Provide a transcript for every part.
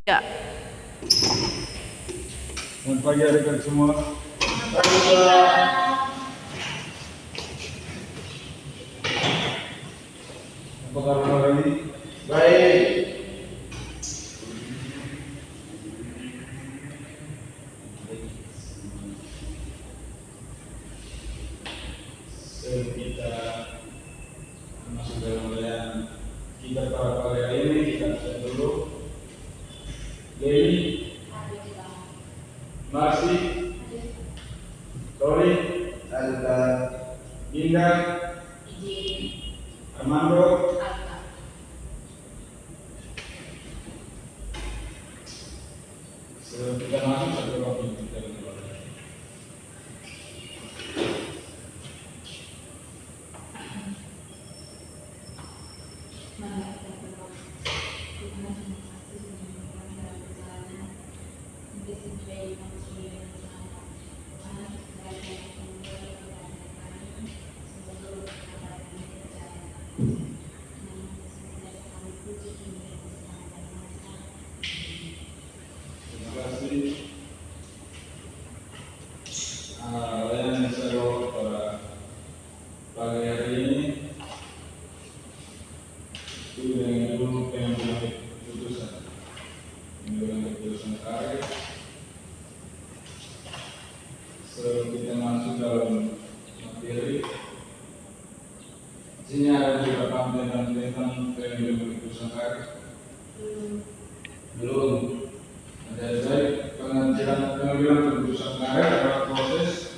Ya. Selamat pagi adik-adik semua. Apa kabar hari ini? Baik. Sebelum kita masuk dalam pelajaran kita pada pagi hari ini, kita cek dulu. Dewi, Marsi, Tori, Ada Dinda, Armando. Sebelum kita masuk satu lagi kita berdoa. Terima kasih. Layanan seru pada pagi hari ini itu dengan dulu pengambilan keputusan terakhir. Sebelum kita masuk dalam materi, sini ada beberapa tentang pengambilan keputusan terakhir. Belum. Jadi pengambilan keputusan terakhir adalah proses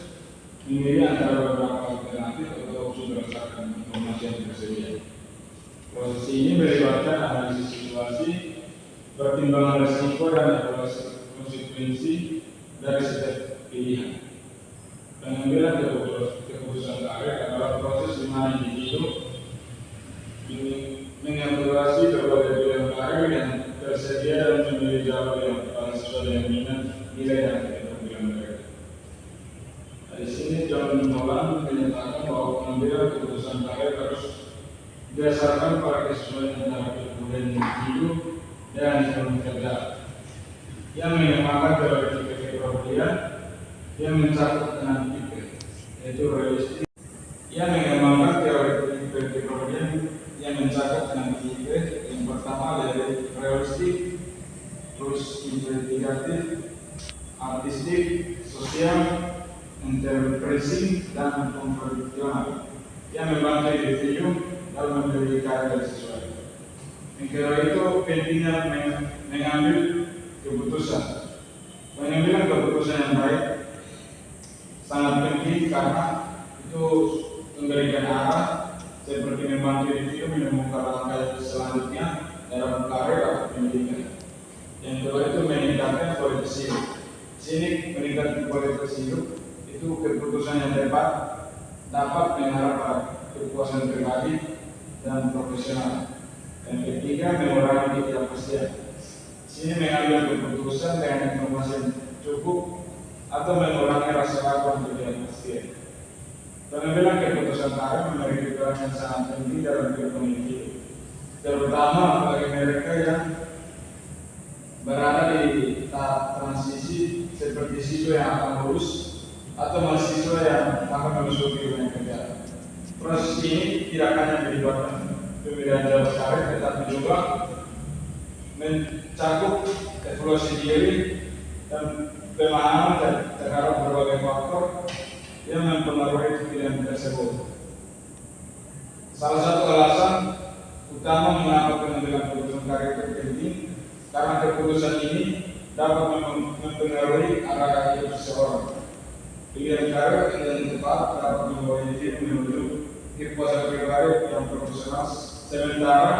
memilih antara beberapa alternatif atau opsi berdasarkan informasi yang tersedia. Proses ini melibatkan analisis situasi, pertimbangan risiko dan evaluasi konsekuensi dari setiap pilihan. Pengambilan keputusan terakhir adalah proses di mana individu mengevaluasi berbagai pilihan terakhir yang tersedia dan memilih jawaban yang paling sesuai dengan minat, nilai dan keterampilan mereka. Di sini John Nolan menyatakan bahwa pengambilan keputusan terakhir harus berdasarkan pada kesesuaian antara kebutuhan individu dan ekonomi kerja yang mengembangkan teori pikir kepribadian yang mencakup dengan pikir, yaitu realistik, yang mengembangkan teori pikir kepribadian yang mencakup dengan pikir. Yang pertama dari realistik, terus investigatif, artistik, sosial, interpretasi, dan konvensional yang membantu individu dalam memilih karya sesuai. Yang kedua itu pentingnya mengambil keputusan. Pengambilan keputusan yang baik sangat penting karena itu memberikan arah seperti membantu individu menemukan langkah selanjutnya dalam karir atau pendidikan. Yang kedua itu meningkatkan kualitas hidup. Sini meningkatkan kualitas hidup itu keputusan yang tepat dapat mengarah pada kepuasan pribadi dan profesional. Yang ketiga mengurangi ketidakpastian. Sini mengambil keputusan dengan informasi yang cukup atau mengurangi rasa ragu dan ketidakpastian. Pengambilan keputusan terakhir memiliki peran yang sangat penting dalam kehidupan individu, terutama bagi mereka yang berada di tahap transisi seperti siswa yang akan lulus atau mahasiswa yang akan memasuki dunia kerja. Proses ini tidak hanya melibatkan pemilihan jalur karir, tetapi juga mencakup evaluasi diri dan pemahaman terhadap berbagai faktor yang mempengaruhi pilihan tersebut. Salah satu alasan utama mengapa pengambilan keputusan karir itu penting karena keputusan ini dapat mempengaruhi arah hidup seseorang. Pilihan karir yang tepat dapat membawa individu menuju kepuasan pribadi yang profesional, sementara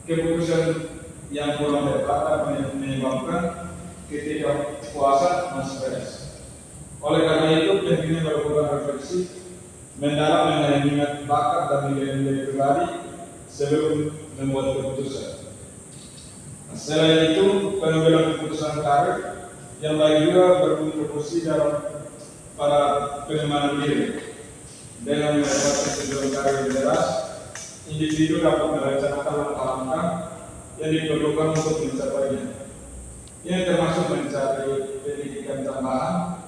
keputusan yang kurang tepat dapat menyebabkan ketidakpuasan dan stres. Oleh karena itu, pentingnya melakukan refleksi mendalam mengenai minat, bakat dan nilai-nilai pribadi sebelum membuat keputusan. Selain itu, pengambilan keputusan karir yang baik juga berkontribusi dalam pada pengembangan diri. Dengan mendapatkan tujuan karir yang jelas, individu dapat merencanakan langkah-langkah yang diperlukan untuk mencapainya. Ini termasuk mencari pendidikan tambahan,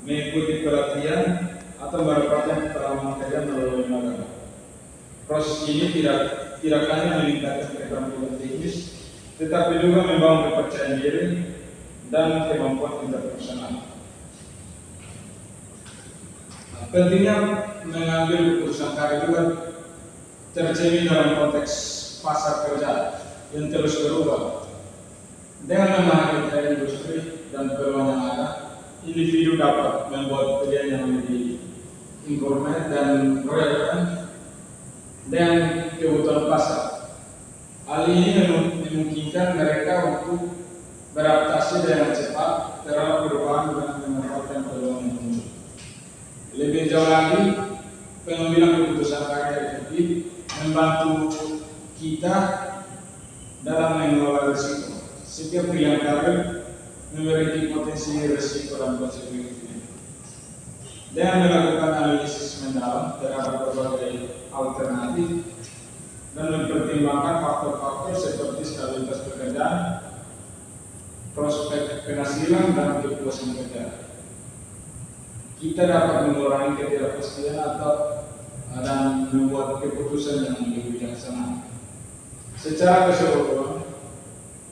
mengikuti pelatihan, atau mendapatkan pengalaman kerja melalui magang. Proses ini tidak hanya meningkatkan keterampilan teknis, tetapi juga membangun kepercayaan diri dan kemampuan interpersonal. Pentingnya mengambil keputusan karir juga tercermin dalam konteks pasar kerja yang terus berubah. Dengan memahami tren industri dan peluang yang ada, individu dapat membuat pilihan yang lebih informal dan relevan dengan kebutuhan pasar. Hal ini memungkinkan mereka untuk beradaptasi dengan cepat terhadap perubahan dan memanfaatkan peluang yang muncul. Lebih jauh lagi, pengambilan keputusan karir efektif membantu kita dalam mengelola risiko. Setiap pilihan karir memiliki potensi risiko dan konsekuensi. Dengan melakukan analisis mendalam terhadap berbagai alternatif dan mempertimbangkan faktor-faktor seperti stabilitas pekerjaan, prospek penghasilan, dan kepuasan kerja, kita dapat mengurangi ketidakpastian dan membuat keputusan yang lebih bijaksana. Secara keseluruhan,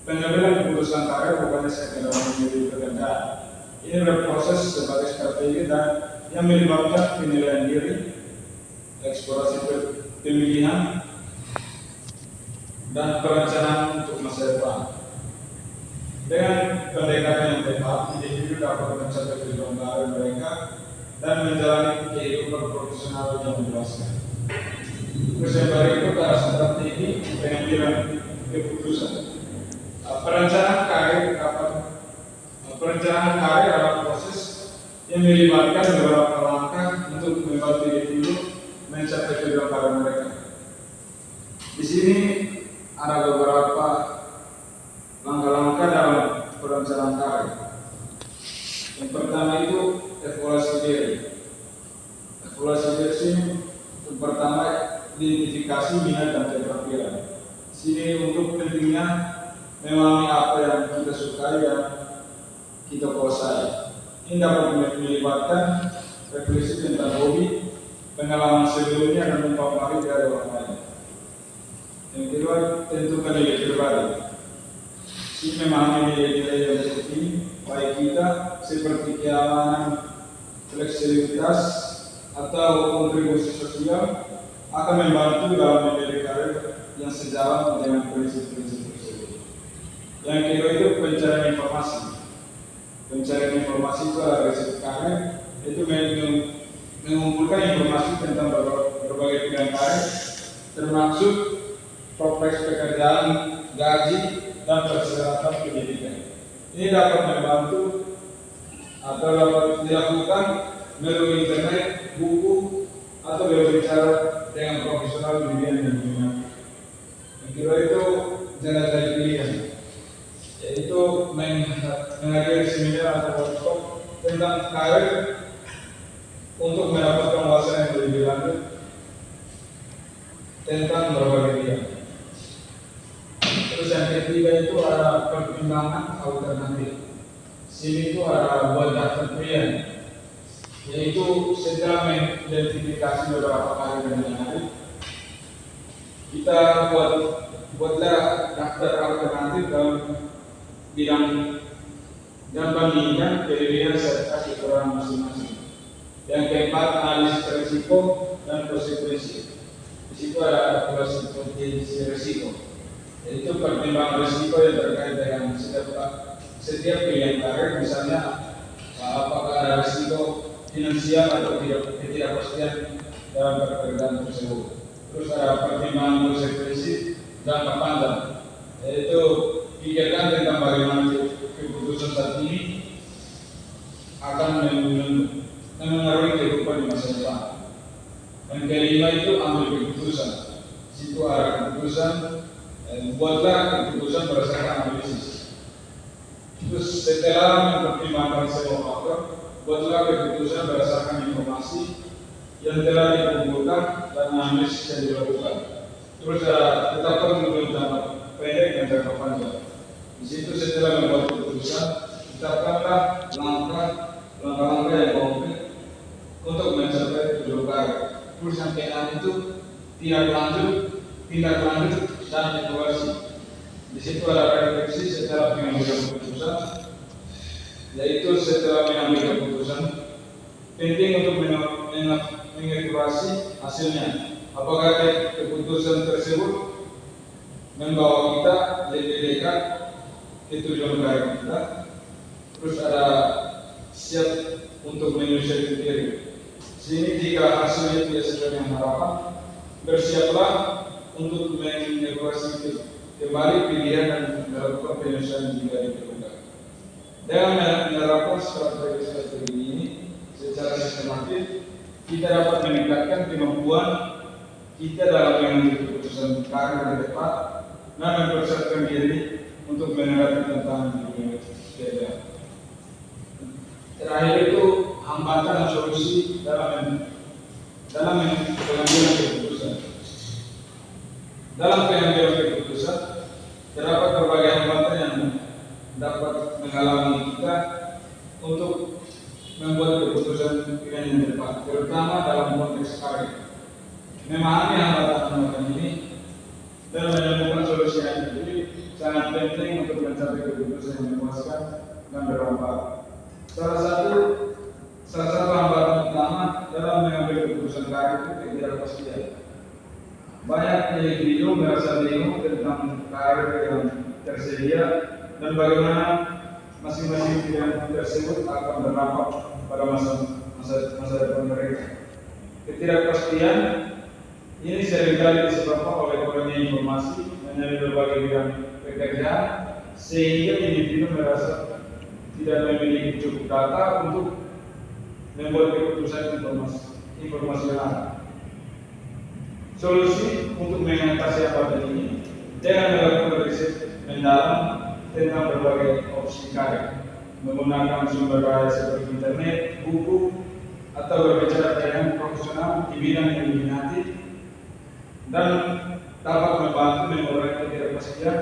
pengambilan keputusan karir bukannya sekedar memilih pekerjaan. Ini berproses sebagai strategi dan yang melibatkan penilaian diri, eksplorasi pemilihan, dan perencanaan untuk masa depan. Dengan pendekatan yang tepat, individu dapat mencapai tujuan karir mereka dan menjalani kehidupan profesional yang memuaskan. Bersama itu ke arah strategi pengambilan keputusan. Perencanaan karir adalah proses yang melibatkan beberapa langkah untuk membantu individu mencapai tujuan karir mereka. Di sini ada beberapa langkah-langkah dalam perencanaan karir. Yang pertama itu evaluasi diri. Evaluasi diri yang pertama identifikasi minat dan keterampilan. Sini untuk pentingnya memahami apa yang kita sukai dan kita kuasai. Ini dapat melibatkan refleksi tentang hobi, pengalaman sebelumnya, dan mempengaruhi dari orang lain. Yang kedua, tentukan nilai pribadi. Ini memahami nilai-nilai yang penting baik kita seperti keamanan, fleksibilitas, atau kontribusi sosial akan membantu dalam memilih karir yang sejalan dengan prinsip-prinsip tersebut. Yang kedua itu pencarian informasi. Pencarian informasi itu adalah riset karir, itu mengumpulkan informasi tentang berbagai pilihan karir, termasuk prospek pekerjaan, gaji, dan persyaratan pendidikan. Ini dapat membantu atau dapat dilakukan melalui internet, buku, atau berbicara dengan profesional di bidang yang diminati. Yang kedua itu jenazah pilihan, yaitu menghadiri seminar atau workshop tentang karir untuk mendapatkan wawasan yang lebih lanjut tentang berbagai bidang. Terus yang ketiga itu ada pertimbangan alternatif. Sini itu ada buat daftar pilihan, yaitu setelah mengidentifikasi beberapa karir yang menarik, kita buatlah daftar alternatif dalam bidang dan bandingkan kelebihan serta kekurangan masing-masing. Yang keempat, analisis risiko dan konsekuensi. Di situ ada kalkulasi potensi risiko, yaitu pertimbangan risiko yang terkait dengan setiap pilihan karir, misalnya apakah ada risiko finansial atau ketidakpastian dalam pekerjaan tersebut. Terus ada pertimbangan konsekuensi jangka panjang, yaitu pikirkan tentang bagaimana keputusan saat ini akan mengaruhi kehidupan di masa depan. Yang kelima itu ambil keputusan. Situ ada keputusan, buatlah keputusan berdasarkan analisis. Terus setelah mempertimbangkan semua faktor, buatlah keputusan berdasarkan informasi yang telah dikumpulkan dan analisis yang dilakukan. Terus tetapkan tujuan jangka pendek dan jangka panjang. Di situ setelah membuat keputusan, tetapkanlah langkah-langkah yang konkret untuk mencapai tujuan karya. Terus yang keenam itu tindak lanjut dan evaluasi. Di situ ada refleksi setelah pengambilan keputusan, yaitu setelah mengambil keputusan penting untuk mengevaluasi hasilnya. Apakah keputusan tersebut membawa kita lebih dekat ke tujuan karya kita? Terus ada siap untuk menyesuaikan diri. Sini jika hasilnya tidak sesuai dengan harapan, bersiaplah untuk mengevaluasi kembali pilihan dan melakukan penyesuaian jika diperlukan. Dengan menerapkan strategi ini secara sistematis, kita dapat meningkatkan kemampuan kita dalam mengambil keputusan karya yang tepat dan mempersiapkan diri untuk menghadapi tantangan di dunia kerja. Terakhir itu hambatan dan solusi dalam pengambilan keputusan. Dalam pengambilan keputusan terdapat berbagai hambatan yang dapat menghalangi kita untuk membuat keputusan pilihan yang tepat, terutama dalam konteks karya. Memahami hambatan-hambatan ini dan menemukan solusi yang tepat sangat penting untuk mencapai keputusan yang memuaskan dan bermanfaat. Salah satu hambatan utama dalam mengambil keputusan karya itu ketidakpastian. Banyak individu merasa bingung tentang karya yang tersedia dan bagaimana masing-masing pilihan tersebut akan berdampak pada masa depan mereka. Ketidakpastian ini seringkali disebabkan oleh kurangnya informasi mengenai berbagai bidang pekerjaan, sehingga individu merasa tidak memiliki cukup data untuk membuat keputusan informasi yang ada. Solusi untuk mengatasi hambatan ini dengan melakukan riset mendalam tentang berbagai opsi karya, menggunakan sumber daya seperti internet, buku, atau berbicara dengan profesional di bidang yang diminati, dan dapat membantu mengurangi ketidakpastian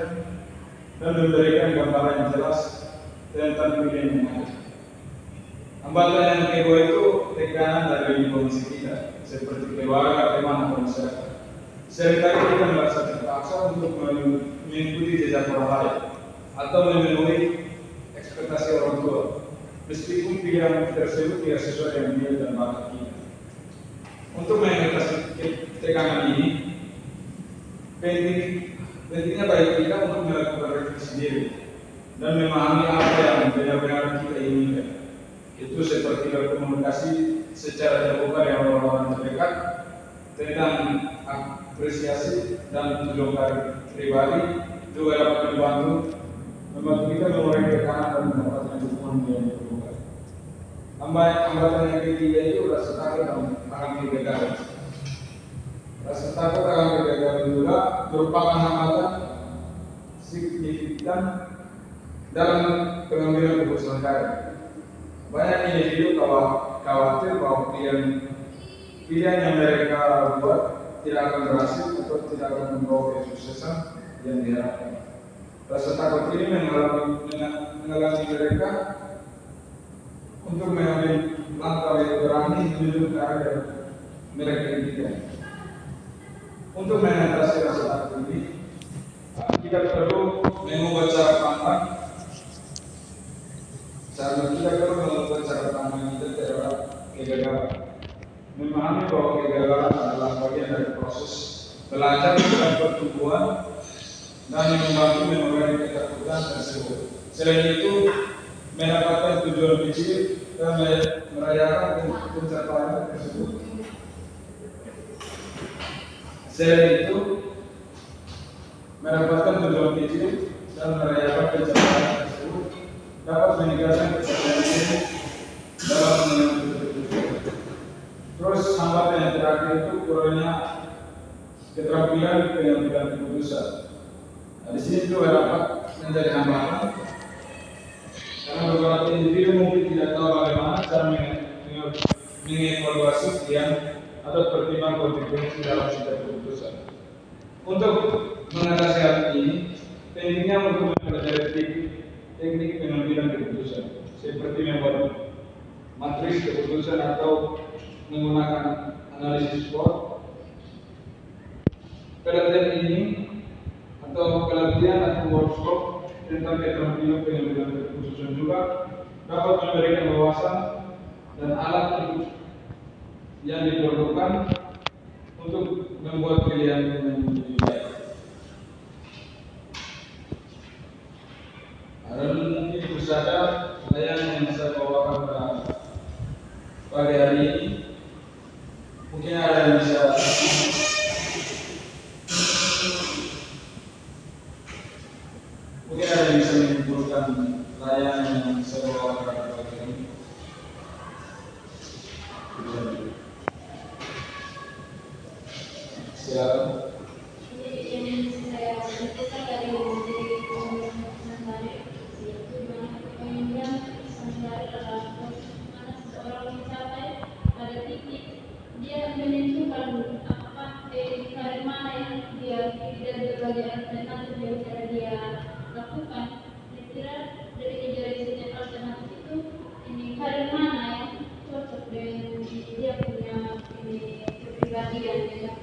dan memberikan gambaran yang jelas tentang pilihan yang ada. Hambatan yang kedua itu tekanan dari lingkungan sekitar, seperti keluarga, teman, atau masyarakat. Seringkali kita merasa terpaksa untuk mengikuti jejak orang lain atau memenuhi ekspektasi orang tua, meskipun pilihan tersebut tidak sesuai dengan nilai dan bakat kita. Untuk mengatasi tekanan ini, pentingnya bagi kita untuk melakukan refleksi diri dan memahami apa yang benar-benar kita inginkan. Itu seperti berkomunikasi secara terbuka dengan orang-orang terdekat tentang apresiasi dan tujuan karir pribadi, juga dapat membantu kita mengurangi tekanan dan mendapatkan dukungan yang diperlukan. Hambatan yang ketiga itu rasa takut dan akan kegagalan. Rasa takut akan kegagalan juga merupakan hambatan signifikan dalam pengambilan keputusan karir. Banyak individu khawatir bahwa pilihan yang mereka buat tidak akan berhasil atau tidak akan membawa kesuksesan yang diharapkan. Rasa takut ini menghalangi mereka untuk mengambil langkah yang berani menuju ke arah yang mereka inginkan. Untuk mengatasi rasa takut ini, kita perlu mengubah cara pandang. Kita perlu melakukan cara pandang kita terhadap kegagalan. Memahami bahwa kegagalan adalah bagian dari proses belajar dan pertumbuhan dan yang membantu mengurangi ketakutan tersebut. Selain itu, mendapatkan tujuan kecil dan merayakan pencapaian tersebut. Selain itu, mendapatkan tujuan kecil dan merayakan pencapaian tersebut dapat meningkatkan kesadaran diri dalam mengambil keputusan. Terus hambatan yang terakhir itu kurangnya keterampilan pengambilan keputusan. Di sini juga dapat menjadi hambatan karena beberapa individu mungkin tidak tahu bagaimana cara mengevaluasi pilihan atau pertimbangan konsekuensi dalam setiap keputusan. Untuk mengatasi hal ini, pentingnya untuk mempelajari teknik pengambilan keputusan, seperti membuat matris keputusan atau menggunakan analisis SWOT. Pelatihan ini atau pelatihan atau workshop tentang keterampilan pengambilan keputusan juga dapat memberikan wawasan dan alat yang diperlukan untuk membuat pilihan yang lebih baik. Dan mungkin itu saja layanan yang saya bawakan pada hari ini. Mungkin ada yang bisa menyimpulkan layanan yang saya bawakan pada hari ini. Silakan. Dia menentukan apa karir mana yang dia pilih dari berbagai alternatif yang cara dia lakukan. Saya kira dari kejuaraan alternatif itu ini karir mana yang cocok dengan dia punya ini kepribadian dan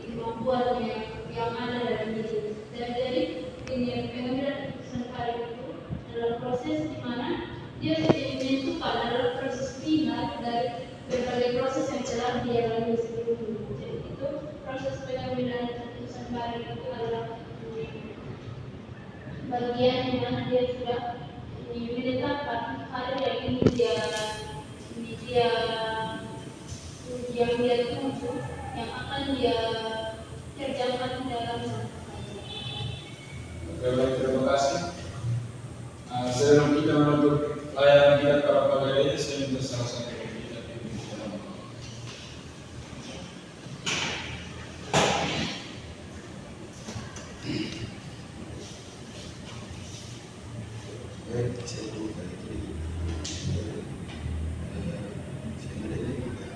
kemampuannya yang ada dalam diri. Dan jadi ini pengambilan keputusan karir itu adalah proses di mana dia menentukan adalah proses final dari berbagai proses yang telah dia lalui sebelumnya. Jadi itu proses pengambilan keputusan karir itu adalah bagian di mana dia sudah menetapkan karir yang ingin dia tuju, yang akan dia kerjakan dalam Oke, baik, terima kasih. Sebelum kita menutup layanan kita pada pagi hari ini, saya minta salah satu dari kita. Baik, saya buka ini. Saya ada ini juga.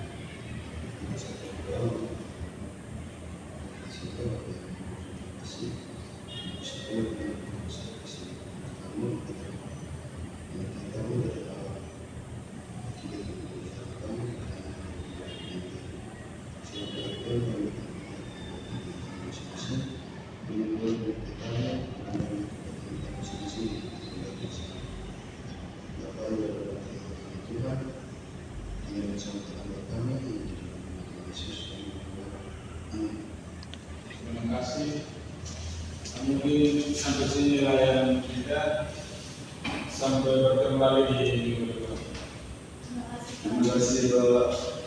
Ini satu tahun. Saya tahu apa yang kasih. Saya tahu apa yang saya kasih. Kamu kamu dari awal. Tidak berbicara kamu. Saya berdoa untuk masing-masing menunggu bertanya dan masing-masing. Bapak yang berkata Tuhan, yang bersama kami di Yesus. Amin. Terima kasih. Mungkin sampai sini layanan kita. Sampai bertemu lagi di minggu depan. terima kasih. Terima kasih Bapak.